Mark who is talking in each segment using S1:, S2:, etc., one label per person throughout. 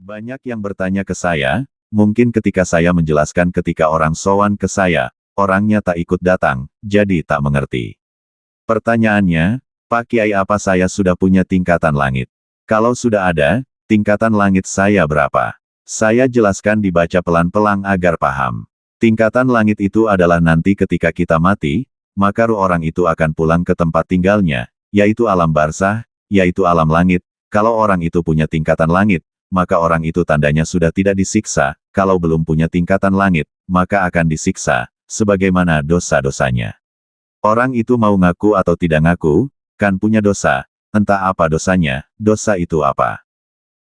S1: Banyak yang bertanya ke saya, mungkin ketika saya menjelaskan ketika orang sowan ke saya, orangnya tak ikut datang, jadi tak mengerti. Pertanyaannya, Pak Kiai, apa saya sudah punya tingkatan langit? Kalau sudah ada, tingkatan langit saya berapa? Saya jelaskan dibaca pelan-pelan agar paham. Tingkatan langit itu adalah nanti ketika kita mati, maka ruh orang itu akan pulang ke tempat tinggalnya, yaitu alam barzah, yaitu alam langit. Kalau orang itu punya tingkatan langit, maka orang itu tandanya sudah tidak disiksa. Kalau belum punya tingkatan langit, maka akan disiksa, sebagaimana dosa-dosanya. Orang itu mau ngaku atau tidak ngaku, kan punya dosa. Entah apa dosanya, dosa itu apa?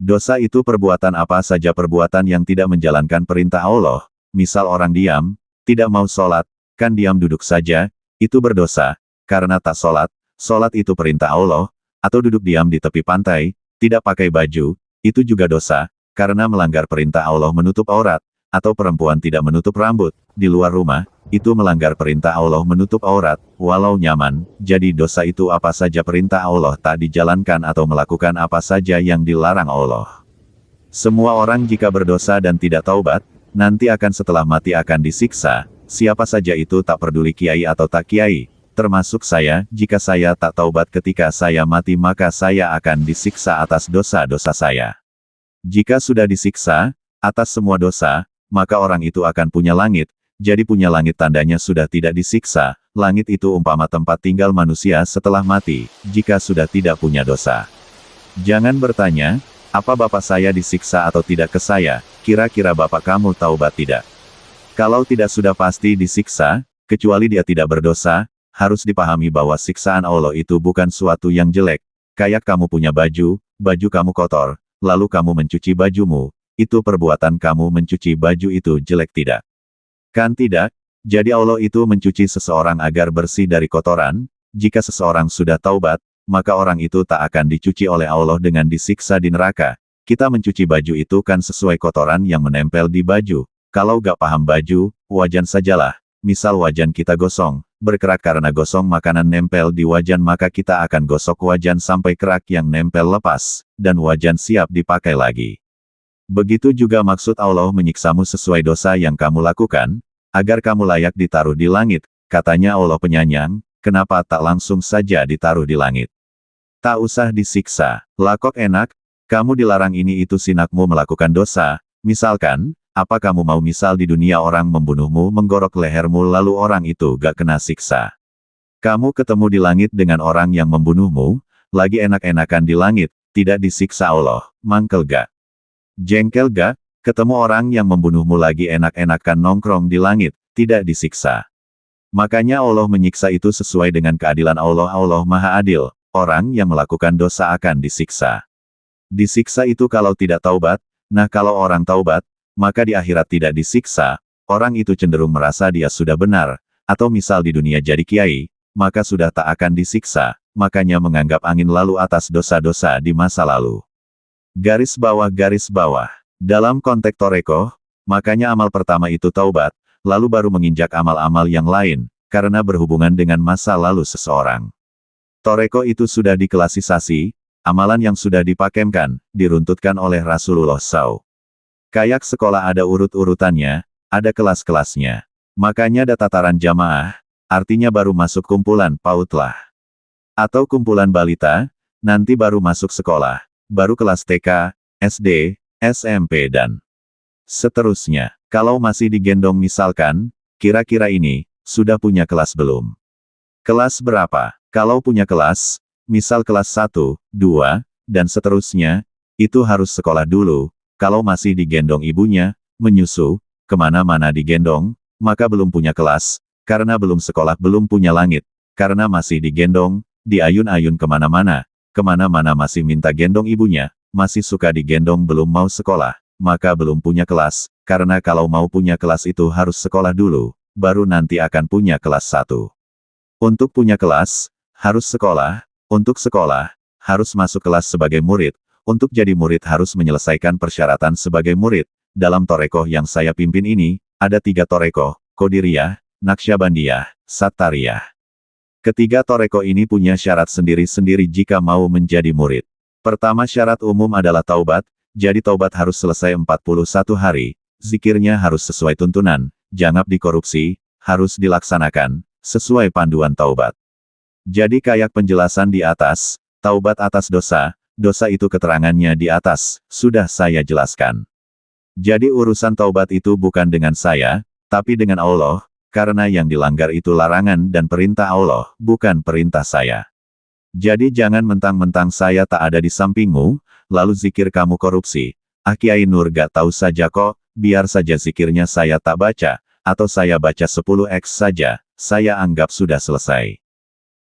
S1: Dosa itu perbuatan apa saja, perbuatan yang tidak menjalankan perintah Allah. Misal orang diam, tidak mau sholat, kan diam duduk saja, itu berdosa, karena tak sholat. Sholat itu perintah Allah, atau duduk diam di tepi pantai, tidak pakai baju, itu juga dosa, karena melanggar perintah Allah menutup aurat, atau perempuan tidak menutup rambut, di luar rumah, itu melanggar perintah Allah menutup aurat, walau nyaman. Jadi dosa itu apa saja perintah Allah tak dijalankan atau melakukan apa saja yang dilarang Allah. Semua orang jika berdosa dan tidak taubat, nanti akan setelah mati akan disiksa. Siapa saja itu, tak peduli kiai atau tak kiai, termasuk saya. Jika saya tak taubat ketika saya mati, maka saya akan disiksa atas dosa-dosa saya. Jika sudah disiksa atas semua dosa, maka orang itu akan punya langit. Jadi punya langit tandanya sudah tidak disiksa. Langit itu umpama tempat tinggal manusia setelah mati, jika sudah tidak punya dosa. Jangan bertanya, apa bapak saya disiksa atau tidak ke saya, kira-kira bapak kamu taubat tidak? Kalau tidak sudah pasti disiksa, kecuali dia tidak berdosa. Harus dipahami bahwa siksaan Allah itu bukan suatu yang jelek. Kayak kamu punya baju, baju kamu kotor, lalu kamu mencuci bajumu, itu perbuatan kamu mencuci baju itu jelek tidak? Kan tidak? Jadi Allah itu mencuci seseorang agar bersih dari kotoran. Jika seseorang sudah taubat, maka orang itu tak akan dicuci oleh Allah dengan disiksa di neraka. Kita mencuci baju itu kan sesuai kotoran yang menempel di baju. Kalau gak paham baju, wajan sajalah. Misal wajan kita gosong, berkerak karena gosong makanan nempel di wajan, maka kita akan gosok wajan sampai kerak yang nempel lepas, dan wajan siap dipakai lagi. Begitu juga maksud Allah menyiksamu sesuai dosa yang kamu lakukan, agar kamu layak ditaruh di langit. Katanya Allah penyayang, kenapa tak langsung saja ditaruh di langit? Tak usah disiksa, lakok enak, kamu dilarang ini itu sinakmu melakukan dosa. Misalkan, apa kamu mau misal di dunia orang membunuhmu, menggorok lehermu, lalu orang itu gak kena siksa. Kamu ketemu di langit dengan orang yang membunuhmu, lagi enak-enakan di langit, tidak disiksa Allah, mangkel gak? Jengkel gak? Ketemu orang yang membunuhmu lagi enak-enakan nongkrong di langit, tidak disiksa. Makanya Allah menyiksa itu sesuai dengan keadilan Allah. Allah Maha Adil, orang yang melakukan dosa akan disiksa. Disiksa itu kalau tidak taubat. Nah, kalau orang taubat, maka di akhirat tidak disiksa. Orang itu cenderung merasa dia sudah benar, atau misal di dunia jadi kiai, maka sudah tak akan disiksa, makanya menganggap angin lalu atas dosa-dosa di masa lalu. Garis bawah. Dalam konteks toreko, makanya amal pertama itu taubat, lalu baru menginjak amal-amal yang lain, karena berhubungan dengan masa lalu seseorang. Toreko itu sudah diklasifikasi, amalan yang sudah dipakemkan, diruntutkan oleh Rasulullah SAW. Kayak sekolah ada urut-urutannya, ada kelas-kelasnya. Makanya ada tataran jamaah, artinya baru masuk kumpulan pautlah. Atau kumpulan balita, nanti baru masuk sekolah, baru kelas TK, SD, SMP dan seterusnya. Kalau masih digendong misalkan, kira-kira ini, sudah punya kelas belum? Kelas berapa? Kalau punya kelas, misal kelas 1, 2, dan seterusnya, itu harus sekolah dulu. Kalau masih digendong ibunya, menyusu, kemana-mana digendong, maka belum punya kelas, karena belum sekolah, belum punya langit, karena masih digendong, diayun-ayun kemana-mana, kemana-mana masih minta gendong ibunya, masih suka digendong belum mau sekolah, maka belum punya kelas, karena kalau mau punya kelas itu harus sekolah dulu, baru nanti akan punya kelas 1. Untuk punya kelas, harus sekolah, untuk sekolah, harus masuk kelas sebagai murid, untuk jadi murid harus menyelesaikan persyaratan sebagai murid. Dalam torekoh yang saya pimpin ini, ada 3 torekoh, Qadiriyah, Naqsyabandiyah, Sattariyah. Ketiga torekoh ini punya syarat sendiri-sendiri jika mau menjadi murid. Pertama, syarat umum adalah taubat. jadi taubat harus selesai 41 hari, zikirnya harus sesuai tuntunan, jangan dikorupsi, harus dilaksanakan, sesuai panduan taubat. Jadi kayak penjelasan di atas, taubat atas dosa, dosa itu keterangannya di atas, sudah saya jelaskan. Jadi urusan taubat itu bukan dengan saya, tapi dengan Allah, karena yang dilanggar itu larangan dan perintah Allah, bukan perintah saya. Jadi jangan mentang-mentang saya tak ada di sampingmu, lalu zikir kamu korupsi. Ah Kiai Nur gak tahu saja kok, biar saja zikirnya saya tak baca, atau saya baca 10x saja, saya anggap sudah selesai.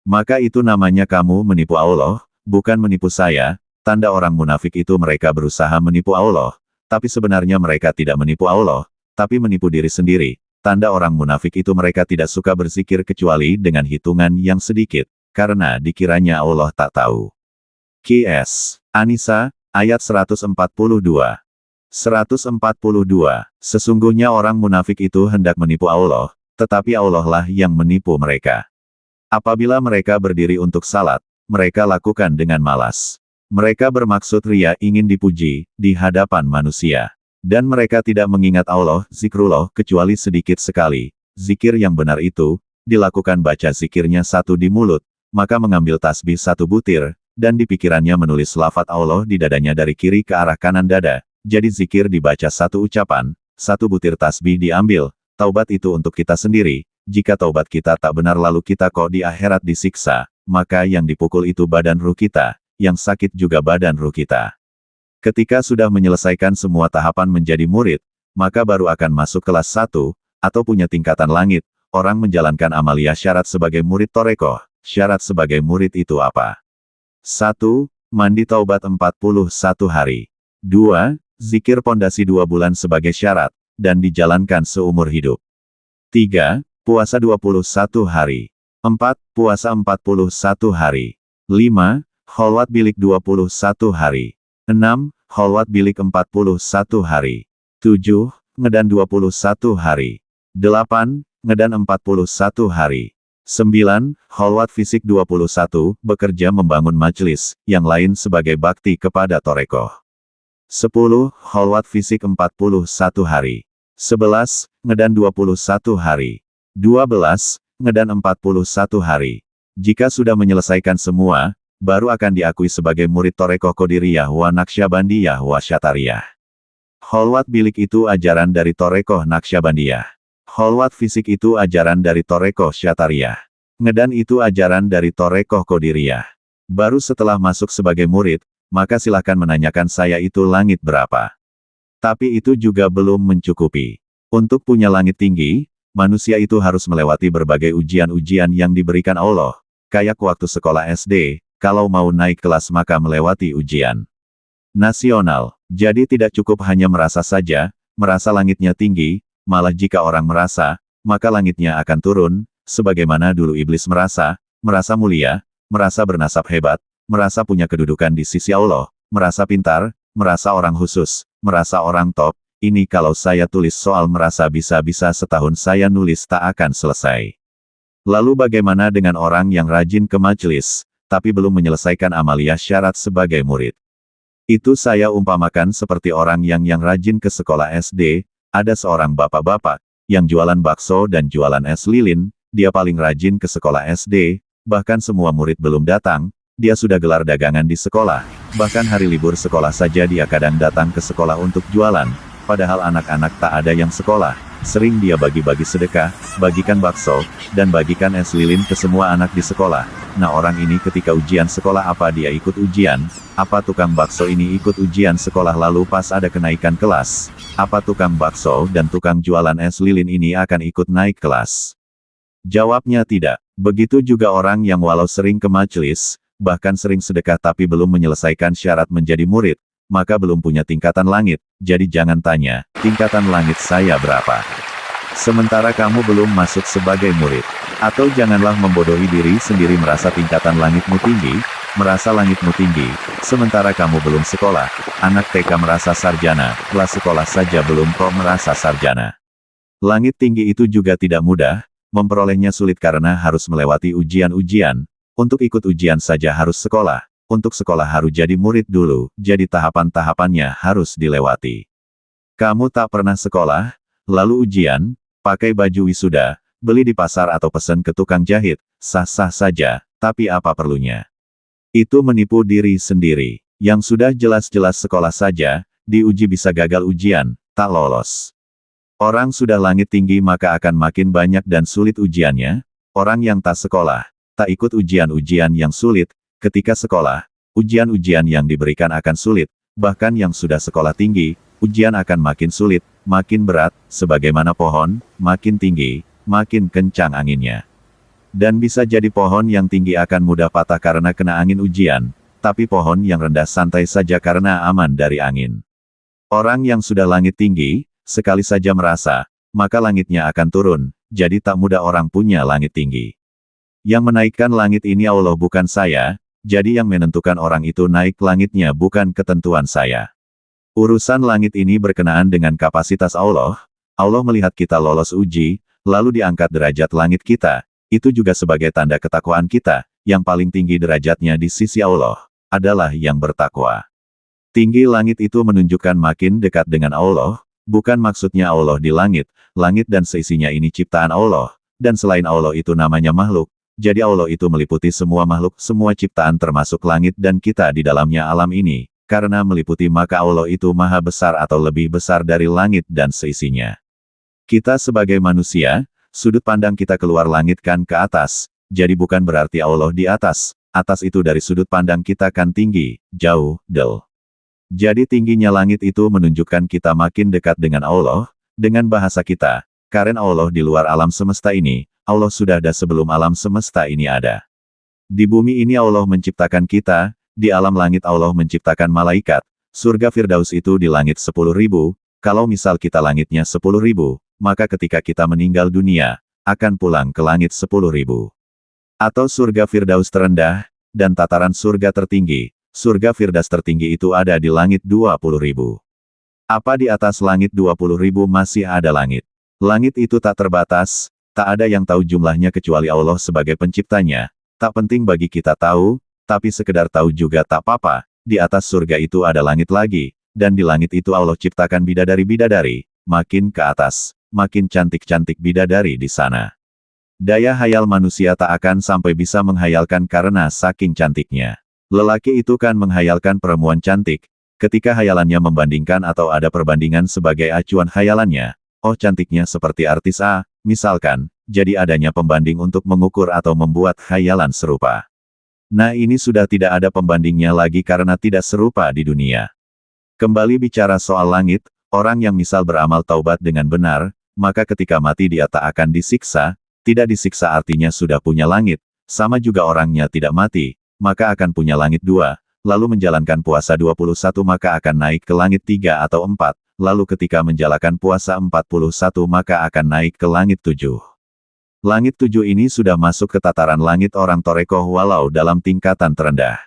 S1: Maka itu namanya kamu menipu Allah, bukan menipu saya. Tanda orang munafik itu mereka berusaha menipu Allah, tapi sebenarnya mereka tidak menipu Allah, tapi menipu diri sendiri. Tanda orang munafik itu mereka tidak suka berzikir kecuali dengan hitungan yang sedikit, karena dikiranya Allah tak tahu. Qs. An-Nisa, ayat 142. 142. Sesungguhnya orang munafik itu hendak menipu Allah, tetapi Allah lah yang menipu mereka. Apabila mereka berdiri untuk salat, mereka lakukan dengan malas. Mereka bermaksud ria ingin dipuji, di hadapan manusia. Dan mereka tidak mengingat Allah, zikrullah, kecuali sedikit sekali. Zikir yang benar itu, dilakukan baca zikirnya satu di mulut, maka mengambil tasbih satu butir, dan di pikirannya menulis lafaz Allah di dadanya dari kiri ke arah kanan dada. Jadi zikir dibaca satu ucapan, satu butir tasbih diambil, taubat itu untuk kita sendiri. Jika taubat kita tak benar lalu kita kok di akhirat disiksa, maka yang dipukul itu badan ruh kita, yang sakit juga badan ruh kita. Ketika sudah menyelesaikan semua tahapan menjadi murid, maka baru akan masuk kelas 1, atau punya tingkatan langit, orang menjalankan amalia syarat sebagai murid Torekoh. Syarat sebagai murid itu apa? 1. Mandi taubat 41 hari. 2. Zikir pondasi 2 bulan sebagai syarat, dan dijalankan seumur hidup. 3. Puasa 21 hari. 4. Puasa 41 hari. 5. Kholwat bilik 21 hari. 6. Kholwat bilik 41 hari. 7. Ngedan 21 hari. 8. Ngedan 41 hari. 9. Kholwat fisik 21, bekerja membangun majelis, yang lain sebagai bakti kepada Torekoh. 10. Kholwat fisik 41 hari. 11. Ngedan 21 hari. 12. Ngedan 41 hari. Jika sudah menyelesaikan semua, baru akan diakui sebagai murid Torekoh Qadiriyah wa Naqsyabandiyah wa Syatariyah. Kholwat bilik itu ajaran dari Torekoh Naqsyabandiyah. Kholwat fisik itu ajaran dari Torekoh Syatariyah. Ngedan itu ajaran dari Torekoh Qadiriyah. Baru setelah masuk sebagai murid, maka silahkan menanyakan saya itu langit berapa. Tapi itu juga belum mencukupi. Untuk punya langit tinggi, manusia itu harus melewati berbagai ujian-ujian yang diberikan Allah. Kayak waktu sekolah SD, kalau mau naik kelas maka melewati ujian nasional. Jadi tidak cukup hanya merasa saja, merasa langitnya tinggi, malah jika orang merasa, maka langitnya akan turun, sebagaimana dulu iblis merasa mulia, merasa bernasab hebat, merasa punya kedudukan di sisi Allah, merasa pintar, merasa orang khusus, merasa orang top. Ini kalau saya tulis soal merasa bisa-bisa setahun saya nulis tak akan selesai. Lalu bagaimana dengan orang yang rajin ke majelis, tapi belum menyelesaikan amalia syarat sebagai murid? Itu saya umpamakan seperti orang yang rajin ke sekolah SD, ada seorang bapak-bapak, yang jualan bakso dan jualan es lilin, dia paling rajin ke sekolah SD, bahkan semua murid belum datang, dia sudah gelar dagangan di sekolah, bahkan hari libur sekolah saja dia kadang datang ke sekolah untuk jualan, padahal anak-anak tak ada yang sekolah. Sering dia bagi-bagi sedekah, bagikan bakso, dan bagikan es lilin ke semua anak di sekolah. Nah orang ini ketika ujian sekolah apa dia ikut ujian? Apa tukang bakso ini ikut ujian sekolah lalu pas ada kenaikan kelas? Apa tukang bakso dan tukang jualan es lilin ini akan ikut naik kelas? Jawabnya tidak. Begitu juga orang yang walau sering ke majelis, bahkan sering sedekah tapi belum menyelesaikan syarat menjadi murid, maka belum punya tingkatan langit, jadi jangan tanya, tingkatan langit saya berapa? Sementara kamu belum masuk sebagai murid. Atau janganlah membodohi diri sendiri merasa tingkatan langitmu tinggi, merasa langitmu tinggi, sementara kamu belum sekolah. Anak TK merasa sarjana, kelas sekolah saja belum kok merasa sarjana. Langit tinggi itu juga tidak mudah, memperolehnya sulit karena harus melewati ujian-ujian, untuk ikut ujian saja harus sekolah. untuk sekolah harus jadi murid dulu, jadi tahapan-tahapannya harus dilewati. Kamu tak pernah sekolah, lalu ujian, pakai baju wisuda, beli di pasar atau pesan ke tukang jahit, sah-sah saja, tapi apa perlunya? Itu menipu diri sendiri. Yang sudah jelas-jelas sekolah saja, diuji bisa gagal ujian, tak lolos. Orang sudah langit tinggi maka akan makin banyak dan sulit ujiannya. Orang yang tak sekolah, tak ikut ujian-ujian yang sulit, ketika sekolah, ujian-ujian yang diberikan akan sulit, bahkan yang sudah sekolah tinggi, ujian akan makin sulit, makin berat, sebagaimana pohon, makin tinggi, makin kencang anginnya. Dan bisa jadi pohon yang tinggi akan mudah patah karena kena angin ujian, tapi pohon yang rendah santai saja karena aman dari angin. Orang yang sudah langit tinggi, sekali saja merasa, maka langitnya akan turun, jadi tak mudah orang punya langit tinggi. Yang menaikkan langit ini Allah bukan saya, jadi yang menentukan orang itu naik langitnya bukan ketentuan saya. Urusan langit ini berkenaan dengan kapasitas Allah. Allah melihat kita lolos uji, lalu diangkat derajat langit kita. Itu juga sebagai tanda ketakwaan kita, yang paling tinggi derajatnya di sisi Allah, adalah yang bertakwa. Tinggi langit itu menunjukkan makin dekat dengan Allah, bukan maksudnya Allah di langit dan seisinya ini ciptaan Allah, dan selain Allah itu namanya makhluk. Jadi Allah itu meliputi semua makhluk, semua ciptaan termasuk langit dan kita di dalamnya alam ini. Karena meliputi maka Allah itu maha besar atau lebih besar dari langit dan seisinya. Kita sebagai manusia, sudut pandang kita keluar langit kan ke atas, jadi bukan berarti Allah di atas. Atas itu dari sudut pandang kita kan tinggi, jauh, del. Jadi tingginya langit itu menunjukkan kita makin dekat dengan Allah, dengan bahasa kita. Karena Allah di luar alam semesta ini, Allah sudah ada sebelum alam semesta ini ada. Di bumi ini Allah menciptakan kita, di alam langit Allah menciptakan malaikat, surga Firdaus itu di langit 10.000, kalau misal kita langitnya 10.000, maka ketika kita meninggal dunia, akan pulang ke langit 10.000. Atau surga Firdaus terendah, dan tataran surga tertinggi, surga Firdaus tertinggi itu ada di langit 20.000. Apa di atas langit 20.000 masih ada langit? Langit itu tak terbatas, tak ada yang tahu jumlahnya kecuali Allah sebagai penciptanya. Tak penting bagi kita tahu, tapi sekedar tahu juga tak apa-apa. Di atas surga itu ada langit lagi, dan di langit itu Allah ciptakan bidadari-bidadari. Makin ke atas, makin cantik-cantik bidadari di sana. Daya hayal manusia tak akan sampai bisa menghayalkan karena saking cantiknya. Lelaki itu kan menghayalkan perempuan cantik, ketika hayalannya membandingkan atau ada perbandingan sebagai acuan hayalannya. Oh cantiknya seperti artis A, misalkan, jadi adanya pembanding untuk mengukur atau membuat hayalan serupa. Nah ini sudah tidak ada pembandingnya lagi karena tidak serupa di dunia. Kembali bicara soal langit, orang yang misal beramal taubat dengan benar, maka ketika mati dia tak akan disiksa, tidak disiksa artinya sudah punya langit, sama juga orangnya tidak mati, maka akan punya langit 2, lalu menjalankan puasa 21 maka akan naik ke langit 3 atau 4, lalu ketika menjalankan puasa 41 maka akan naik ke langit 7. Langit 7 ini sudah masuk ke tataran langit orang torekoh walau dalam tingkatan terendah.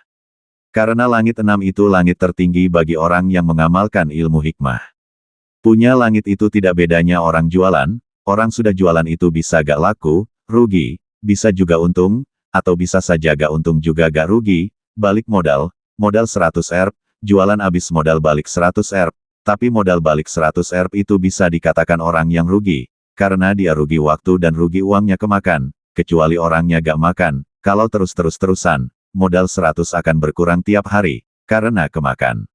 S1: Karena langit 6 itu langit tertinggi bagi orang yang mengamalkan ilmu hikmah. Punya langit itu tidak bedanya orang jualan, orang sudah jualan itu bisa gak laku, rugi, bisa juga untung, atau bisa saja gak untung juga gak rugi, balik modal 100 Rp, jualan habis modal balik 100 Rp, tapi modal balik 100 Rp itu bisa dikatakan orang yang rugi, karena dia rugi waktu dan rugi uangnya kemakan, kecuali orangnya gak makan, kalau terus-terusan, modal 100 akan berkurang tiap hari, karena kemakan.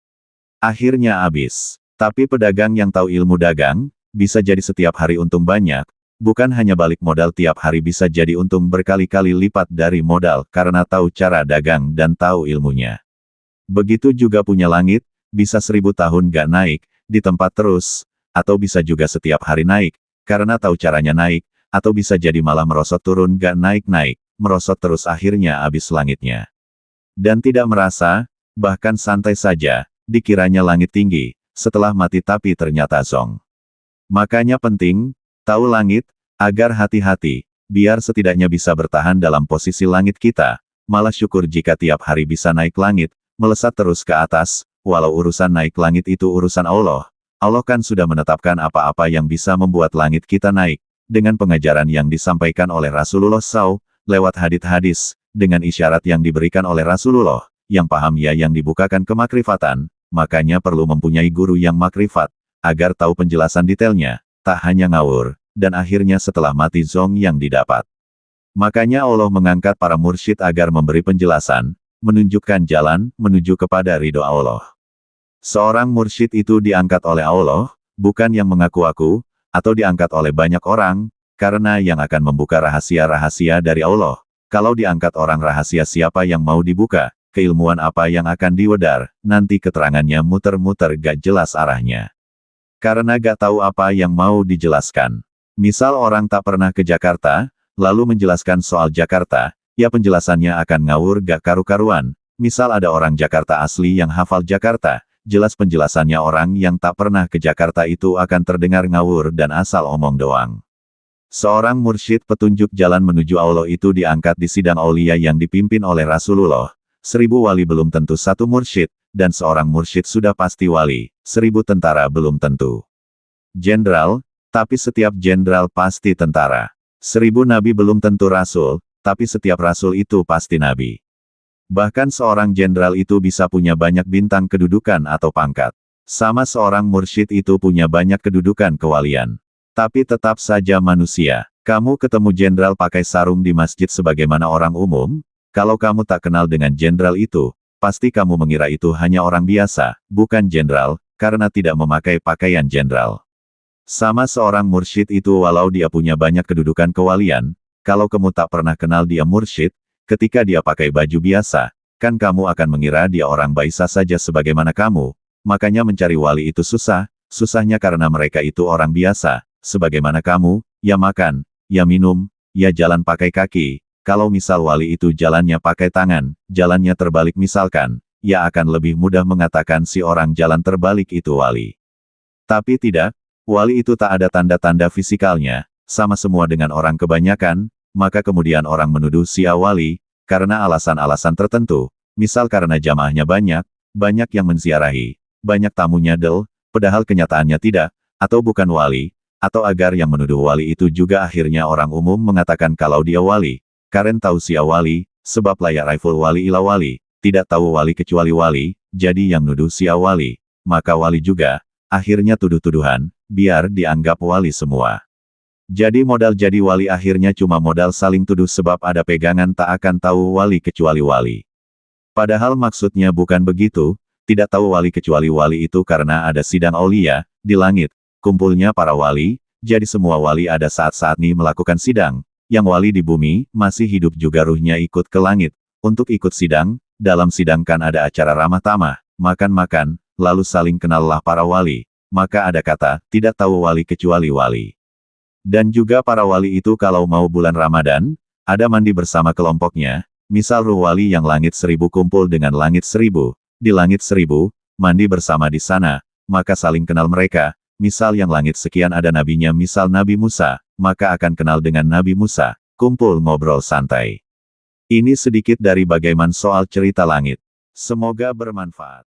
S1: Akhirnya habis. Tapi pedagang yang tahu ilmu dagang, bisa jadi setiap hari untung banyak, bukan hanya balik modal tiap hari bisa jadi untung berkali-kali lipat dari modal, karena tahu cara dagang dan tahu ilmunya. Begitu juga punya langit, bisa 1000 tahun gak naik, di tempat terus, atau bisa juga setiap hari naik, karena tahu caranya naik, atau bisa jadi malah merosot turun gak naik-naik, merosot terus akhirnya habis langitnya. Dan tidak merasa, bahkan santai saja, dikiranya langit tinggi, setelah mati tapi ternyata zong. Makanya penting, tahu langit, agar hati-hati, biar setidaknya bisa bertahan dalam posisi langit kita, malah syukur jika tiap hari bisa naik langit, melesat terus ke atas, walau urusan naik langit itu urusan Allah. Allah kan sudah menetapkan apa-apa yang bisa membuat langit kita naik, dengan pengajaran yang disampaikan oleh Rasulullah SAW, lewat hadits-hadis, dengan isyarat yang diberikan oleh Rasulullah, yang paham ya yang dibukakan kemakrifatan, makanya perlu mempunyai guru yang makrifat, agar tahu penjelasan detailnya, tak hanya ngawur, dan akhirnya setelah mati zong yang didapat. Makanya Allah mengangkat para mursyid agar memberi penjelasan, menunjukkan jalan, menuju kepada ridho Allah. Seorang mursyid itu diangkat oleh Allah, bukan yang mengaku-aku, atau diangkat oleh banyak orang, karena yang akan membuka rahasia-rahasia dari Allah. Kalau diangkat orang rahasia siapa yang mau dibuka, keilmuan apa yang akan diwedar, nanti keterangannya muter-muter gak jelas arahnya. Karena gak tahu apa yang mau dijelaskan. Misal orang tak pernah ke Jakarta, lalu menjelaskan soal Jakarta, ya penjelasannya akan ngawur gak karu-karuan. Misal ada orang Jakarta asli yang hafal Jakarta, jelas penjelasannya orang yang tak pernah ke Jakarta itu akan terdengar ngawur dan asal omong doang. Seorang mursyid petunjuk jalan menuju Allah itu diangkat di sidang aulia yang dipimpin oleh Rasulullah. 1000 wali belum tentu satu mursyid, dan seorang mursyid sudah pasti wali, 1000 tentara belum tentu jenderal, tapi setiap jenderal pasti tentara. 1000 nabi belum tentu rasul, tapi setiap rasul itu pasti nabi. Bahkan seorang jenderal itu bisa punya banyak bintang kedudukan atau pangkat. Sama seorang mursyid itu punya banyak kedudukan kewalian. Tapi tetap saja manusia. Kamu ketemu jenderal pakai sarung di masjid sebagaimana orang umum, kalau kamu tak kenal dengan jenderal itu, pasti kamu mengira itu hanya orang biasa, bukan jenderal, karena tidak memakai pakaian jenderal. Sama seorang mursyid itu walau dia punya banyak kedudukan kewalian, kalau kamu tak pernah kenal dia mursyid, ketika dia pakai baju biasa, kan kamu akan mengira dia orang biasa saja sebagaimana kamu, makanya mencari wali itu susah, susahnya karena mereka itu orang biasa. Sebagaimana kamu, ya makan, ya minum, ya jalan pakai kaki, kalau misal wali itu jalannya pakai tangan, jalannya terbalik misalkan, ya akan lebih mudah mengatakan si orang jalan terbalik itu wali. Tapi tidak, wali itu tak ada tanda-tanda fisikalnya, sama semua dengan orang kebanyakan, maka kemudian orang menuduh si wali, karena alasan-alasan tertentu, misal karena jamaahnya banyak, banyak yang menziarahi, banyak tamunya padahal kenyataannya tidak, atau bukan wali, atau agar yang menuduh wali itu juga akhirnya orang umum mengatakan kalau dia wali, karen tahu sia wali, sebab layak rifle wali ila wali, tidak tahu wali kecuali wali, jadi yang nuduh sia wali, maka wali juga, akhirnya tuduh-tuduhan, biar dianggap wali semua. Jadi modal jadi wali akhirnya cuma modal saling tuduh sebab ada pegangan tak akan tahu wali kecuali wali. Padahal maksudnya bukan begitu, tidak tahu wali kecuali wali itu karena ada sidang aulia, di langit. Kumpulnya para wali, jadi semua wali ada saat-saat ini melakukan sidang, yang wali di bumi, masih hidup juga ruhnya ikut ke langit, untuk ikut sidang, dalam sidang kan ada acara ramah tamah, makan-makan, lalu saling kenallah para wali, maka ada kata, tidak tahu wali kecuali wali. Dan juga para wali itu kalau mau bulan Ramadan, ada mandi bersama kelompoknya, misal ruh wali yang langit 1000 kumpul dengan langit 1000, di langit 1000, mandi bersama di sana, maka saling kenal mereka. Misal yang langit sekian ada nabinya misal Nabi Musa, maka akan kenal dengan Nabi Musa, kumpul ngobrol santai. Ini sedikit dari bagaimana soal cerita langit. Semoga bermanfaat.